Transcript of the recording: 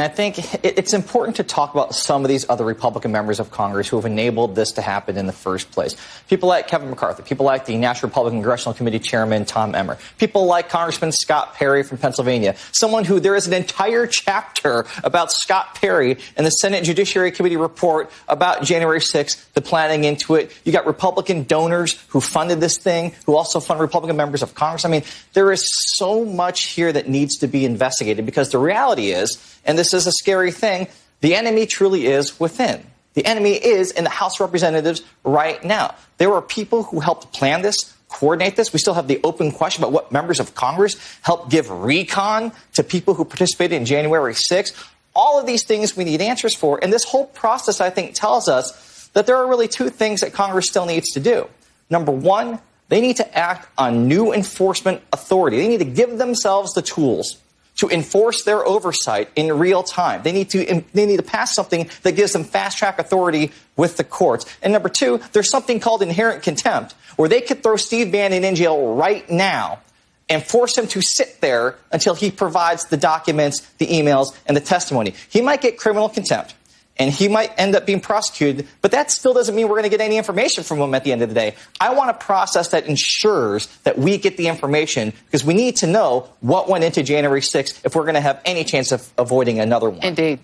I think it's important to talk about some of these other Republican members of Congress who have enabled this to happen in the first place. People like Kevin McCarthy, people like the National Republican Congressional Committee Chairman Tom Emmer, people like Congressman Scott Perry from Pennsylvania, someone who there is an entire chapter about Scott Perry in the Senate Judiciary Committee report about January 6th, the planning into it. You got Republican donors who funded this thing, who also fund Republican members of Congress. I mean, there is so much here that needs to be investigated because the reality is, and this is a scary thing, the enemy truly is within. The enemy is in the House of Representatives right now. There were people who helped plan this, coordinate this. We still have the open question about what members of Congress helped give recon to people who participated in January 6th. All of these things we need answers for. And this whole process, I think, tells us that there are really two things that Congress still needs to do. Number one, they need to act on new enforcement authority. They need to give themselves the tools to enforce their oversight in real time. They need to pass something that gives them fast-track authority with the courts. And number two, there's something called inherent contempt, where they could throw Steve Bannon in jail right now and force him to sit there until he provides the documents, the emails, and the testimony. He might get criminal contempt, and he might end up being prosecuted, but that still doesn't mean we're going to get any information from him at the end of the day. I want a process that ensures that we get the information because we need to know what went into January 6th if we're going to have any chance of avoiding another one. Indeed.